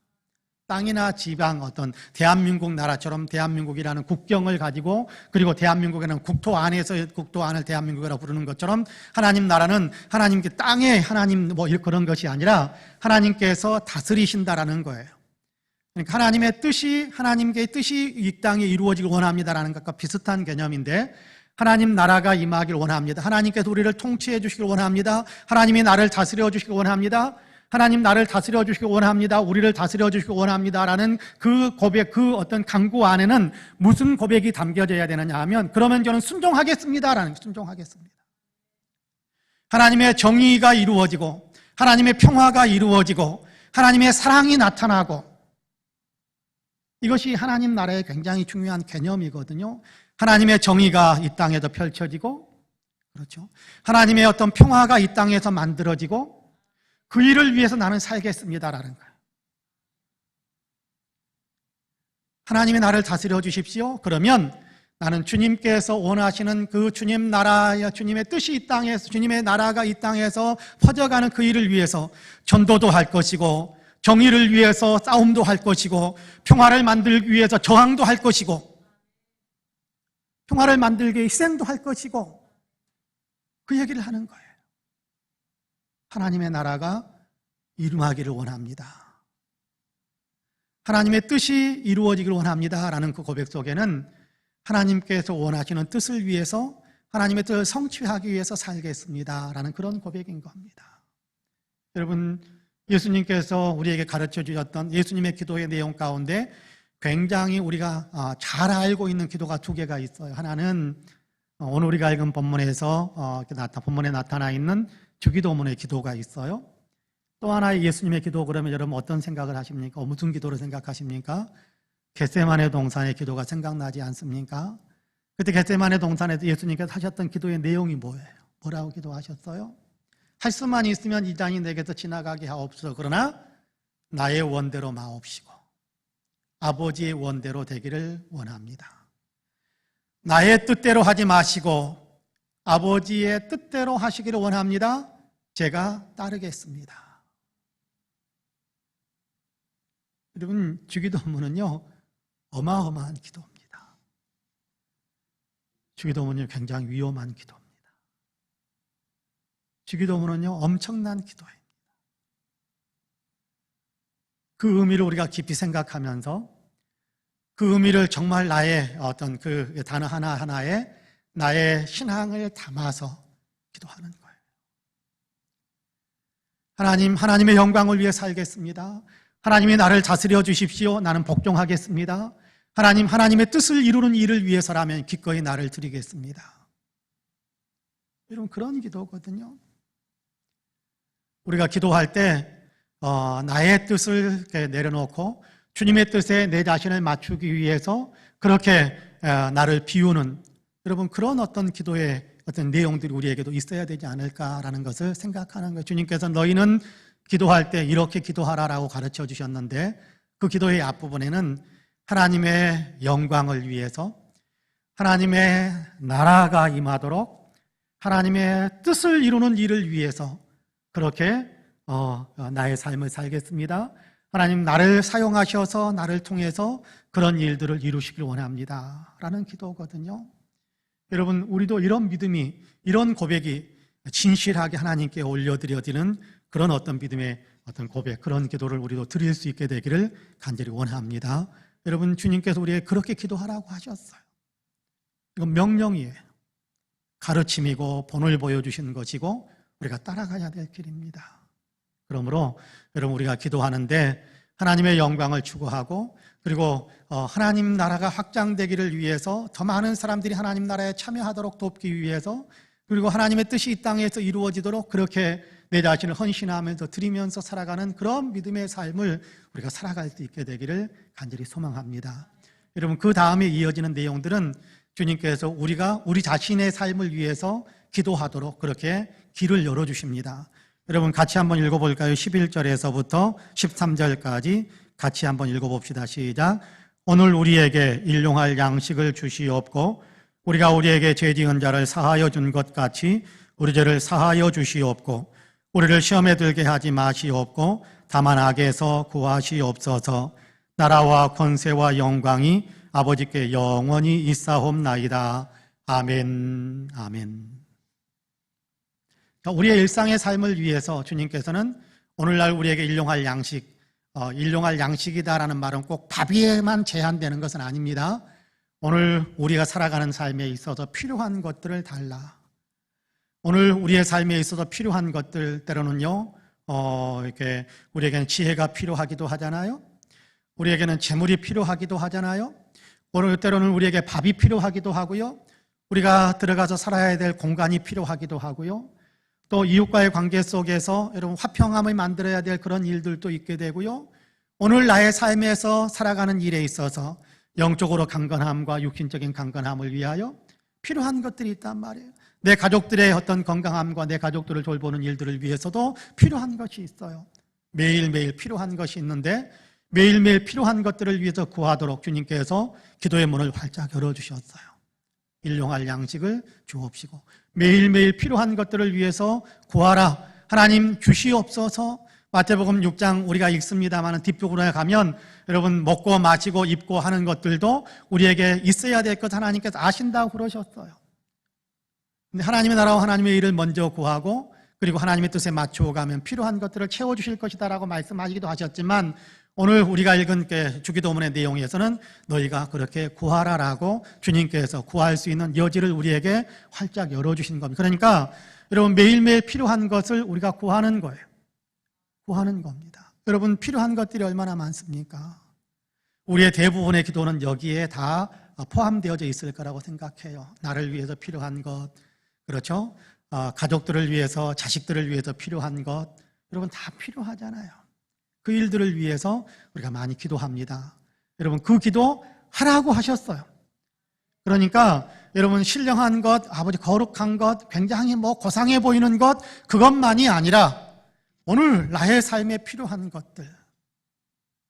S3: 땅이나 지방, 어떤 대한민국 나라처럼 대한민국이라는 국경을 가지고, 그리고 대한민국이라는 국토 안을 대한민국이라고 부르는 것처럼 하나님 나라는 하나님께 땅의 하나님 그런 것이 아니라 하나님께서 다스리신다라는 거예요. 그러니까 하나님의 뜻이 이 땅에 이루어지길 원합니다라는 것과 비슷한 개념인데, 하나님 나라가 임하길 원합니다. 하나님께서 우리를 통치해 주시길 원합니다. 하나님이 나를 다스려 주시길 원합니다. 하나님 나를 다스려 주시길 원합니다. 우리를 다스려 주시길 원합니다라는 그 고백, 그 어떤 강구 안에는 무슨 고백이 담겨져야 되느냐 하면, 그러면 저는 순종하겠습니다라는, 순종하겠습니다. 하나님의 정의가 이루어지고, 하나님의 평화가 이루어지고, 하나님의 사랑이 나타나고, 이것이 하나님 나라의 굉장히 중요한 개념이거든요. 하나님의 정의가 이 땅에서 펼쳐지고, 그렇죠. 하나님의 어떤 평화가 이 땅에서 만들어지고, 그 일을 위해서 나는 살겠습니다라는 거예요. 하나님이 나를 다스려 주십시오. 그러면 나는 주님께서 원하시는 그 주님의 뜻이 이 땅에서, 주님의 나라가 이 땅에서 퍼져가는 그 일을 위해서 전도도 할 것이고, 정의를 위해서 싸움도 할 것이고, 평화를 만들기 위해서 저항도 할 것이고, 평화를 만들기 위해 희생도 할 것이고, 그 얘기를 하는 거예요. 하나님의 나라가 임하기를 원합니다. 하나님의 뜻이 이루어지기를 원합니다 라는 그 고백 속에는 하나님께서 원하시는 뜻을 위해서, 하나님의 뜻을 성취하기 위해서 살겠습니다 라는 그런 고백인 겁니다. 여러분, 예수님께서 우리에게 가르쳐 주셨던 예수님의 기도의 내용 가운데 굉장히 우리가 잘 알고 있는 기도가 두 개가 있어요. 하나는 오늘 우리가 읽은 본문에서 본문에 나타나 있는 주기도문의 기도가 있어요. 또 하나의 예수님의 기도, 그러면 여러분 어떤 생각을 하십니까? 무슨 기도를 생각하십니까? 겟세마네 동산의 기도가 생각나지 않습니까? 그때 겟세마네 동산에서 예수님께서 하셨던 기도의 내용이 뭐예요? 뭐라고 기도하셨어요? 할 수만 있으면 이 잔이 내게서 지나가게 하옵소서. 그러나 나의 원대로 마옵시고 아버지의 원대로 되기를 원합니다. 나의 뜻대로 하지 마시고 아버지의 뜻대로 하시기를 원합니다. 제가 따르겠습니다. 여러분, 주기도문은요 어마어마한 기도입니다. 주기도문은 굉장히 위험한 기도입니다. 주기도문은요 엄청난 기도입니다. 그 의미를 우리가 깊이 생각하면서 그 의미를 정말 나의 어떤 그 단어 하나하나에 나의 신앙을 담아서 기도하는 거예요. 하나님의 영광을 위해 살겠습니다. 하나님이 나를 다스려 주십시오. 나는 복종하겠습니다. 하나님의 뜻을 이루는 일을 위해서라면 기꺼이 나를 드리겠습니다. 여러분, 그런 기도거든요. 우리가 기도할 때 나의 뜻을 내려놓고 주님의 뜻에 내 자신을 맞추기 위해서 그렇게 나를 비우는, 여러분, 그런 어떤 기도의 어떤 내용들이 우리에게도 있어야 되지 않을까라는 것을 생각하는 거예요. 주님께서 너희는 기도할 때 이렇게 기도하라라고 가르쳐 주셨는데, 그 기도의 앞부분에는 하나님의 영광을 위해서, 하나님의 나라가 임하도록 하나님의 뜻을 이루는 일을 위해서 그렇게 나의 삶을 살겠습니다. 하나님 나를 사용하셔서 나를 통해서 그런 일들을 이루시길 원합니다 라는 기도거든요. 여러분, 우리도 이런 믿음이, 이런 고백이 진실하게 하나님께 올려드려지는 그런 어떤 믿음의 어떤 고백, 그런 기도를 우리도 드릴 수 있게 되기를 간절히 원합니다. 여러분, 주님께서 우리에게 그렇게 기도하라고 하셨어요. 이건 명령이에요. 가르침이고 본을 보여주신 것이고 우리가 따라가야 될 길입니다. 그러므로 여러분, 우리가 기도하는데 하나님의 영광을 추구하고 그리고 하나님 나라가 확장되기를 위해서 더 많은 사람들이 하나님 나라에 참여하도록 돕기 위해서 그리고 하나님의 뜻이 이 땅에서 이루어지도록 그렇게 내 자신을 헌신하면서 드리면서 살아가는 그런 믿음의 삶을 우리가 살아갈 수 있게 되기를 간절히 소망합니다. 여러분, 그 다음에 이어지는 내용들은 주님께서 우리가 우리 자신의 삶을 위해서 기도하도록 그렇게 길을 열어주십니다. 여러분, 같이 한번 읽어볼까요? 11절에서부터 13절까지 같이 한번 읽어봅시다. 시작. 오늘 우리에게 일용할 양식을 주시옵고 우리가 우리에게 죄 지은 자를 사하여 준 것 같이 우리 죄를 사하여 주시옵고 우리를 시험에 들게 하지 마시옵고 다만 악에서 구하시옵소서. 나라와 권세와 영광이 아버지께 영원히 있사옵나이다. 아멘. 아멘. 우리의 일상의 삶을 위해서 주님께서는 오늘날 우리에게 일용할 양식, 일용할 양식이다라는 말은 꼭 밥에만 제한되는 것은 아닙니다. 오늘 우리가 살아가는 삶에 있어서 필요한 것들을 달라. 오늘 우리의 삶에 있어서 필요한 것들 때로는요, 이렇게 우리에게는 지혜가 필요하기도 하잖아요. 우리에게는 재물이 필요하기도 하잖아요. 오늘 때로는 우리에게 밥이 필요하기도 하고요. 우리가 들어가서 살아야 될 공간이 필요하기도 하고요. 또 이웃과의 관계 속에서 여러분 화평함을 만들어야 될 그런 일들도 있게 되고요. 오늘 나의 삶에서 살아가는 일에 있어서 영적으로 강건함과 육신적인 강건함을 위하여 필요한 것들이 있단 말이에요. 내 가족들의 어떤 건강함과 내 가족들을 돌보는 일들을 위해서도 필요한 것이 있어요. 매일매일 필요한 것이 있는데 매일매일 필요한 것들을 위해서 구하도록 주님께서 기도의 문을 활짝 열어주셨어요. 일용할 양식을 주옵시고 매일매일 필요한 것들을 위해서 구하라. 하나님 주시옵소서. 마태복음 6장 우리가 읽습니다만 뒷부분에 가면 여러분 먹고 마시고 입고 하는 것들도 우리에게 있어야 될 것 하나님께서 아신다고 그러셨어요. 근데 하나님의 나라와 하나님의 일을 먼저 구하고 그리고 하나님의 뜻에 맞추어 가면 필요한 것들을 채워주실 것이다라고 말씀하시기도 하셨지만 오늘 우리가 읽은 주기도문의 내용에서는 너희가 그렇게 구하라라고 주님께서 구할 수 있는 여지를 우리에게 활짝 열어주신 겁니다. 그러니까 여러분 매일매일 필요한 것을 우리가 구하는 거예요. 구하는 겁니다. 여러분 필요한 것들이 얼마나 많습니까? 우리의 대부분의 기도는 여기에 다 포함되어져 있을 거라고 생각해요. 나를 위해서 필요한 것, 그렇죠? 가족들을 위해서, 자식들을 위해서 필요한 것, 여러분 다 필요하잖아요. 그 일들을 위해서 우리가 많이 기도합니다. 여러분 그 기도 하라고 하셨어요. 그러니까 여러분 신령한 것, 아버지 거룩한 것, 굉장히 고상해 보이는 것 그것만이 아니라 오늘 나의 삶에 필요한 것들,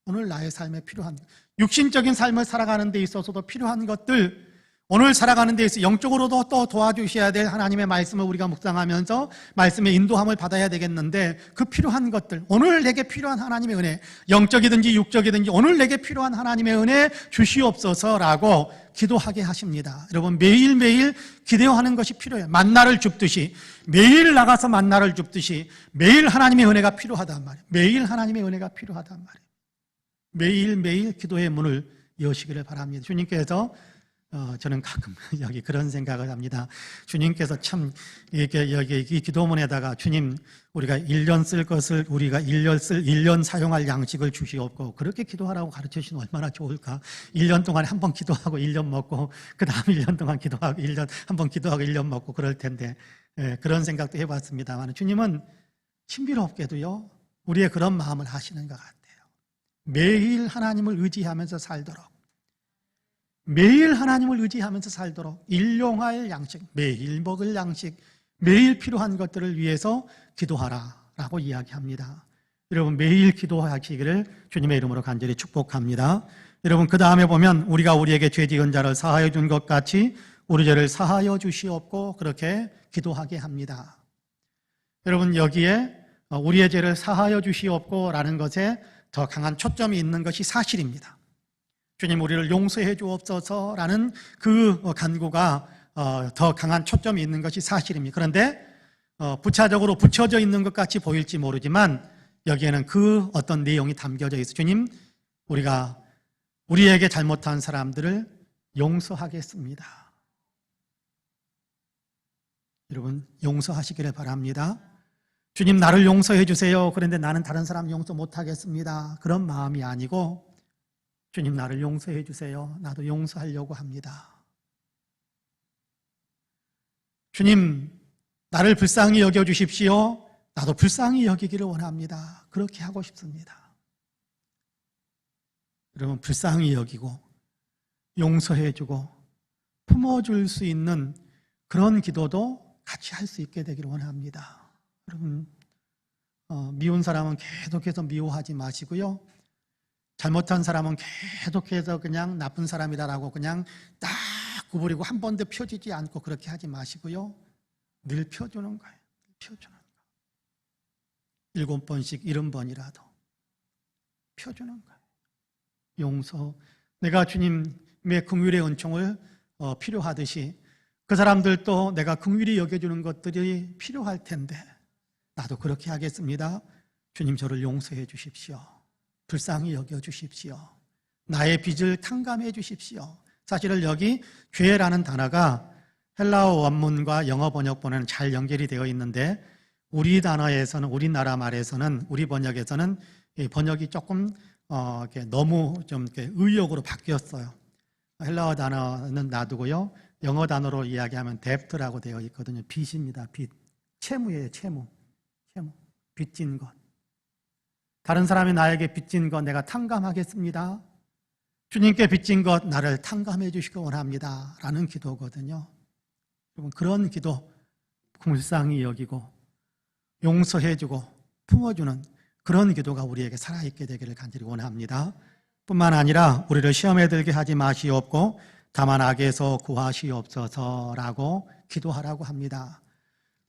S3: 오늘 나의 삶에 필요한 육신적인 삶을 살아가는 데 있어서도 필요한 것들, 오늘 살아가는 데 있어서 영적으로도 또 도와주셔야 될 하나님의 말씀을 우리가 묵상하면서 말씀의 인도함을 받아야 되겠는데 그 필요한 것들, 오늘 내게 필요한 하나님의 은혜, 영적이든지 육적이든지 오늘 내게 필요한 하나님의 은혜 주시옵소서라고 기도하게 하십니다. 여러분 매일매일 기도하는 것이 필요해요. 만나를 줍듯이 매일 나가서 만나를 줍듯이 매일 하나님의 은혜가 필요하단 말이에요. 매일 하나님의 은혜가 필요하단 말이에요. 매일매일 기도의 문을 여시기를 바랍니다. 주님께서 저는 가끔 여기 그런 생각을 합니다. 주님께서 참 이렇게 여기 이 기도문에다가 주님 우리가 1년 쓸 것을 우리가 1년 사용할 양식을 주시옵고 그렇게 기도하라고 가르쳐주시면 얼마나 좋을까. 1년 동안에 한 번 기도하고 1년 먹고 그 다음 1년 동안 기도하고 1년 한 번 기도하고 1년 먹고 그럴 텐데 그런 생각도 해봤습니다만 주님은 신비롭게도요 우리의 그런 마음을 하시는 것 같아요. 매일 하나님을 의지하면서 살도록, 매일 하나님을 의지하면서 살도록 일용할 양식, 매일 먹을 양식, 매일 필요한 것들을 위해서 기도하라라고 이야기합니다. 여러분 매일 기도하시기를 주님의 이름으로 간절히 축복합니다. 여러분 그 다음에 보면 우리가 우리에게 죄 지은 자를 사하여 준 것 같이 우리 죄를 사하여 주시옵고 그렇게 기도하게 합니다. 여러분 여기에 우리의 죄를 사하여 주시옵고 라는 것에 더 강한 초점이 있는 것이 사실입니다. 주님 우리를 용서해 주옵소서라는 그 간구가 더 강한 초점이 있는 것이 사실입니다. 그런데 부차적으로 붙여져 있는 것 같이 보일지 모르지만 여기에는 그 어떤 내용이 담겨져 있어요. 주님 우리가 우리에게 잘못한 사람들을 용서하겠습니다. 여러분 용서하시기를 바랍니다. 주님 나를 용서해 주세요. 그런데 나는 다른 사람 용서 못하겠습니다. 그런 마음이 아니고 주님 나를 용서해 주세요. 나도 용서하려고 합니다. 주님 나를 불쌍히 여겨주십시오. 나도 불쌍히 여기기를 원합니다. 그렇게 하고 싶습니다. 여러분 불쌍히 여기고 용서해주고 품어줄 수 있는 그런 기도도 같이 할 수 있게 되기를 원합니다. 여러분 미운 사람은 계속해서 미워하지 마시고요. 잘못한 사람은 계속해서 그냥 나쁜 사람이다라고 그냥 딱 구부리고 한 번도 펴지지 않고 그렇게 하지 마시고요. 늘 펴주는 거예요. 펴주는 거예요. 7번씩 70번이라도 펴주는 거예요. 용서. 내가 주님의 긍휼의 은총을 필요하듯이 그 사람들도 내가 긍휼히 여겨주는 것들이 필요할 텐데 나도 그렇게 하겠습니다. 주님 저를 용서해 주십시오. 불쌍히 여겨주십시오. 나의 빚을 탕감해 주십시오. 사실은 여기 죄라는 단어가 헬라어 원문과 영어 번역본에는 잘 연결이 되어 있는데 우리 단어에서는 우리나라 말에서는 우리 번역에서는 이 번역이 조금 이렇게 너무 좀 이렇게 의역으로 바뀌었어요. 헬라어 단어는 놔두고요. 영어 단어로 이야기하면 debt라고 되어 있거든요. 빚입니다. 빚. 채무예요. 채무. 빚진 것. 다른 사람이 나에게 빚진 것 내가 탕감하겠습니다. 주님께 빚진 것 나를 탕감해 주시기 원합니다. 라는 기도거든요. 여러분 그런 기도 불쌍히 여기고 용서해주고 품어주는 그런 기도가 우리에게 살아있게 되기를 간절히 원합니다. 뿐만 아니라 우리를 시험에 들게 하지 마시옵고 다만 악에서 구하시옵소서라고 기도하라고 합니다.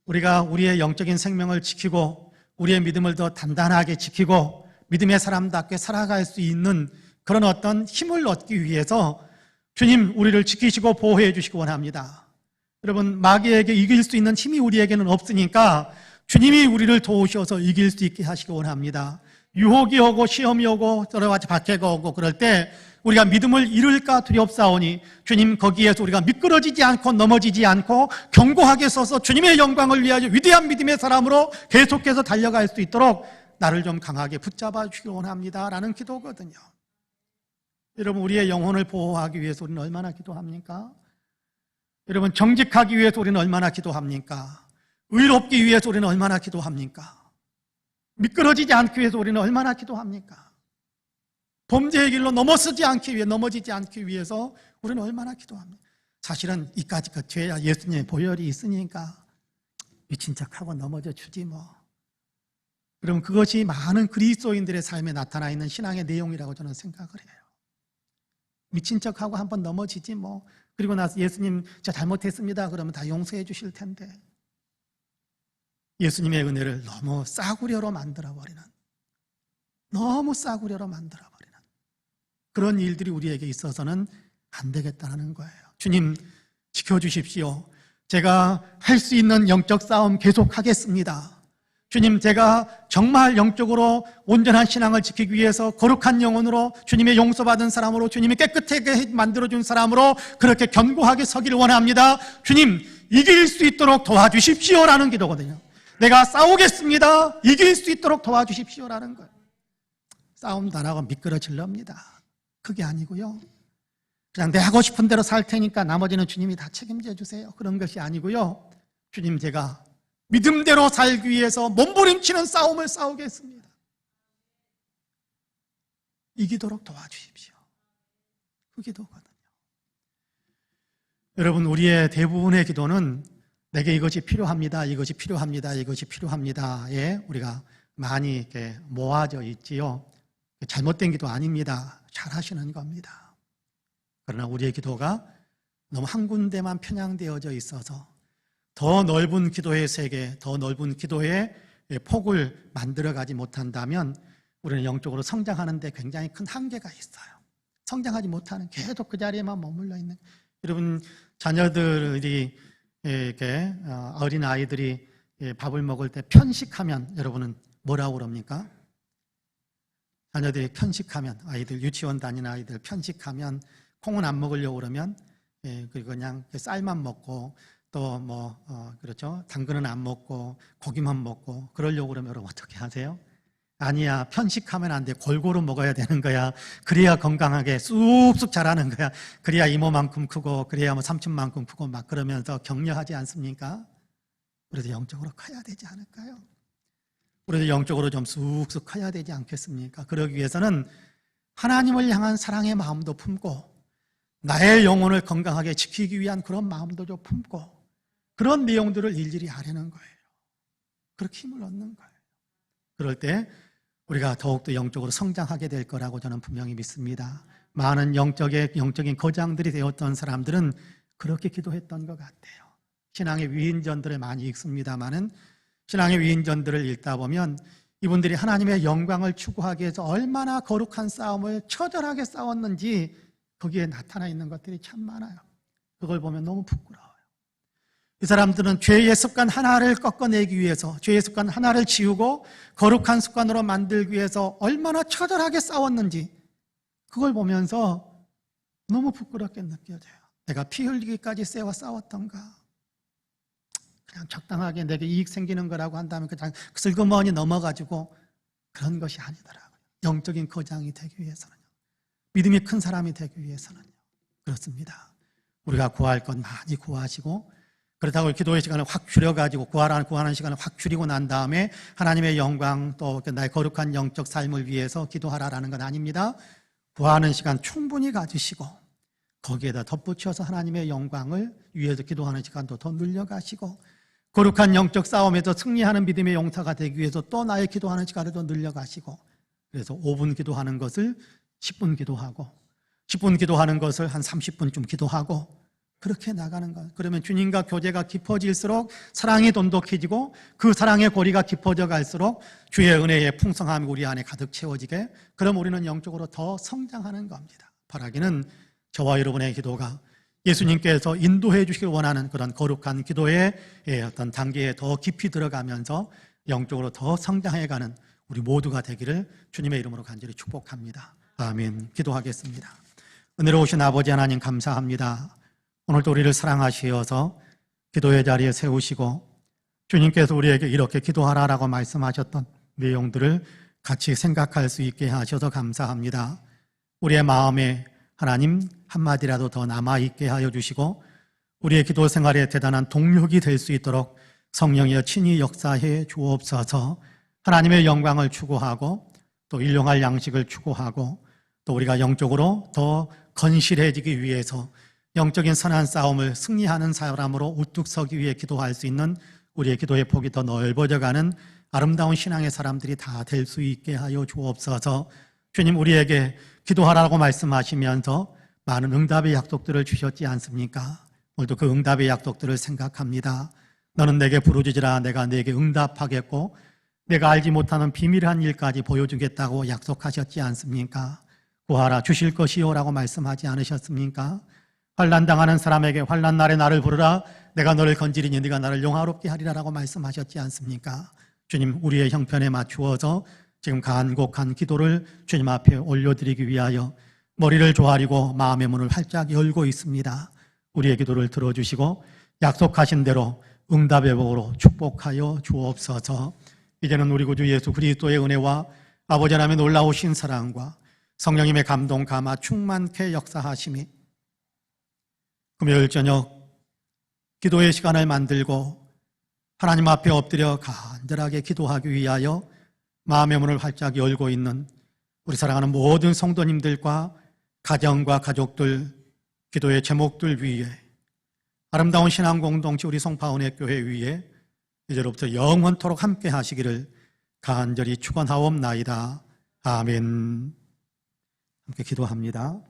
S3: 우리가 우리의 영적인 생명을 지키고 우리의 믿음을 더 단단하게 지키고 믿음의 사람답게 살아갈 수 있는 그런 어떤 힘을 얻기 위해서 주님 우리를 지키시고 보호해 주시기 원합니다. 여러분 마귀에게 이길 수 있는 힘이 우리에게는 없으니까 주님이 우리를 도우셔서 이길 수 있게 하시기 원합니다. 유혹이 오고 시험이 오고 여러 가지 박해가 오고 그럴 때 우리가 믿음을 잃을까 두렵사오니 주님 거기에서 우리가 미끄러지지 않고 넘어지지 않고 견고하게 서서 주님의 영광을 위하여 위대한 믿음의 사람으로 계속해서 달려갈 수 있도록 나를 좀 강하게 붙잡아 주시기 원합니다 라는 기도거든요. 여러분 우리의 영혼을 보호하기 위해서 우리는 얼마나 기도합니까? 여러분 정직하기 위해서 우리는 얼마나 기도합니까? 의롭기 위해서 우리는 얼마나 기도합니까? 미끄러지지 않기 위해서 우리는 얼마나 기도합니까? 범죄의 길로 넘어지지 않기 위해서 우리는 얼마나 기도합니까? 사실은 이까지 그 죄야 예수님의 보혈이 있으니까 미친 척하고 넘어져 주지 뭐. 그럼 그것이 많은 그리스도인들의 삶에 나타나 있는 신앙의 내용이라고 저는 생각을 해요. 미친 척하고 한번 넘어지지 뭐. 그리고 나서 예수님 저 잘못했습니다 그러면 다 용서해 주실 텐데 예수님의 은혜를 너무 싸구려로 만들어버리는 그런 일들이 우리에게 있어서는 안 되겠다는 거예요. 주님 지켜주십시오. 제가 할 수 있는 영적 싸움 계속하겠습니다. 주님 제가 정말 영적으로 온전한 신앙을 지키기 위해서 거룩한 영혼으로 주님의 용서받은 사람으로 주님이 깨끗하게 만들어준 사람으로 그렇게 견고하게 서기를 원합니다. 주님 이길 수 있도록 도와주십시오라는 기도거든요. 내가 싸우겠습니다. 이길 수 있도록 도와주십시오라는 거예요. 싸움도 안 하고 미끄러질랍니다. 그게 아니고요. 그냥 내 하고 싶은 대로 살 테니까 나머지는 주님이 다 책임져 주세요. 그런 것이 아니고요. 주님 제가 믿음대로 살기 위해서 몸부림치는 싸움을 싸우겠습니다. 이기도록 도와주십시오. 그 기도거든요. 여러분 우리의 대부분의 기도는 내게 이것이 필요합니다. 이것이 필요합니다에 우리가 많이 이렇게 모아져 있지요. 잘못된 기도 아닙니다. 잘하시는 겁니다. 그러나 우리의 기도가 너무 한 군데만 편향되어져 있어서 더 넓은 기도의 세계, 더 넓은 기도의 폭을 만들어가지 못한다면 우리는 영적으로 성장하는 데 굉장히 큰 한계가 있어요. 성장하지 못하는, 계속 그 자리에만 머물러 있는. 여러분, 자녀들이 이렇게 어린 아이들이 밥을 먹을 때 편식하면 여러분은 뭐라고 그럽니까? 자녀들이 편식하면, 아이들 유치원 다니는 아이들 편식하면, 콩은 안 먹으려고 그러면 그리고 그냥 쌀만 먹고 또 그렇죠, 당근은 안 먹고 고기만 먹고 그러려고 그러면 여러분 어떻게 하세요? 아니야, 편식하면 안 돼. 골고루 먹어야 되는 거야. 그래야 건강하게 쑥쑥 자라는 거야. 그래야 이모만큼 크고 그래야 삼촌만큼 크고 막 그러면서 격려하지 않습니까? 우리도 영적으로 커야 되지 않을까요? 우리도 영적으로 좀 쑥쑥 커야 되지 않겠습니까? 그러기 위해서는 하나님을 향한 사랑의 마음도 품고 나의 영혼을 건강하게 지키기 위한 그런 마음도 좀 품고 그런 내용들을 일일이 하려는 거예요. 그렇게 힘을 얻는 거예요. 그럴 때 우리가 더욱더 영적으로 성장하게 될 거라고 저는 분명히 믿습니다. 많은 영적인 거장들이 되었던 사람들은 그렇게 기도했던 것 같아요. 신앙의 위인전들을 많이 읽습니다마는 신앙의 위인전들을 읽다 보면 이분들이 하나님의 영광을 추구하기 위해서 얼마나 거룩한 싸움을 처절하게 싸웠는지 거기에 나타나 있는 것들이 참 많아요. 그걸 보면 너무 부끄러워요. 이 사람들은 죄의 습관 하나를 꺾어내기 위해서, 죄의 습관 하나를 지우고 거룩한 습관으로 만들기 위해서 얼마나 처절하게 싸웠는지 그걸 보면서 너무 부끄럽게 느껴져요. 내가 피 흘리기까지 쎄와 싸웠던가? 그냥 적당하게 내게 이익 생기는 거라고 한다면 그냥 슬그머니 넘어가지고 그런 것이 아니더라고요. 영적인 거장이 되기 위해서는요, 믿음이 큰 사람이 되기 위해서는요. 그렇습니다. 우리가 구할 것 많이 구하시고, 그렇다고 기도의 시간을 확 줄여가지고 구하는 시간을 확 줄이고 난 다음에 하나님의 영광 또 나의 거룩한 영적 삶을 위해서 기도하라라는 건 아닙니다. 구하는 시간 충분히 가지시고 거기에다 덧붙여서 하나님의 영광을 위해서 기도하는 시간도 더 늘려가시고 거룩한 영적 싸움에서 승리하는 믿음의 용사가 되기 위해서 또 나의 기도하는 시간을 더 늘려가시고, 그래서 5분 기도하는 것을 10분 기도하고 10분 기도하는 것을 한 30분쯤 기도하고 그렇게 나가는 것. 그러면 주님과 교제가 깊어질수록 사랑이 돈독해지고 그 사랑의 고리가 깊어져 갈수록 주의 은혜의 풍성함이 우리 안에 가득 채워지게, 그럼 우리는 영적으로 더 성장하는 겁니다. 바라기는 저와 여러분의 기도가 예수님께서 인도해 주시길 원하는 그런 거룩한 기도의 어떤 단계에 더 깊이 들어가면서 영적으로 더 성장해가는 우리 모두가 되기를 주님의 이름으로 간절히 축복합니다. 아멘. 기도하겠습니다. 은혜로우신 아버지 하나님 감사합니다. 오늘도 우리를 사랑하시어서 기도의 자리에 세우시고 주님께서 우리에게 이렇게 기도하라라고 말씀하셨던 내용들을 같이 생각할 수 있게 하셔서 감사합니다. 우리의 마음에 하나님 한마디라도 더 남아있게 하여 주시고 우리의 기도 생활에 대단한 동력이 될 수 있도록 성령이여 친히 역사해 주옵소서. 하나님의 영광을 추구하고 또 일용할 양식을 추구하고 또 우리가 영적으로 더 건실해지기 위해서 영적인 선한 싸움을 승리하는 사람으로 우뚝 서기 위해 기도할 수 있는 우리의 기도의 폭이 더 넓어져가는 아름다운 신앙의 사람들이 다 될 수 있게 하여 주옵소서. 주님, 우리에게 기도하라고 말씀하시면서 많은 응답의 약속들을 주셨지 않습니까? 오늘도 그 응답의 약속들을 생각합니다. 너는 내게 부르짖으라 내가 내게 응답하겠고 내가 알지 못하는 비밀한 일까지 보여주겠다고 약속하셨지 않습니까? 구하라 주실 것이요라고 말씀하지 않으셨습니까? 환난당하는 사람에게 환난 날에 나를 부르라 내가 너를 건지리니 네가 나를 영화롭게 하리라라고 말씀하셨지 않습니까? 주님, 우리의 형편에 맞추어서 지금 간곡한 기도를 주님 앞에 올려드리기 위하여 머리를 조아리고 마음의 문을 활짝 열고 있습니다. 우리의 기도를 들어주시고 약속하신 대로 응답의 복으로 축복하여 주옵소서. 이제는 우리 구주 예수 그리스도의 은혜와 아버지 하나님의 놀라우신 사랑과 성령님의 감동 감화 충만케 역사하심이 금요일 저녁 기도의 시간을 만들고 하나님 앞에 엎드려 간절하게 기도하기 위하여 마음의 문을 활짝 열고 있는 우리 사랑하는 모든 성도님들과 가정과 가족들, 기도의 제목들 위에 아름다운 신앙 공동체 우리 송파은혜 교회 위에 이제로부터 영원토록 함께 하시기를 간절히 축원하옵나이다. 아멘. 함께 기도합니다.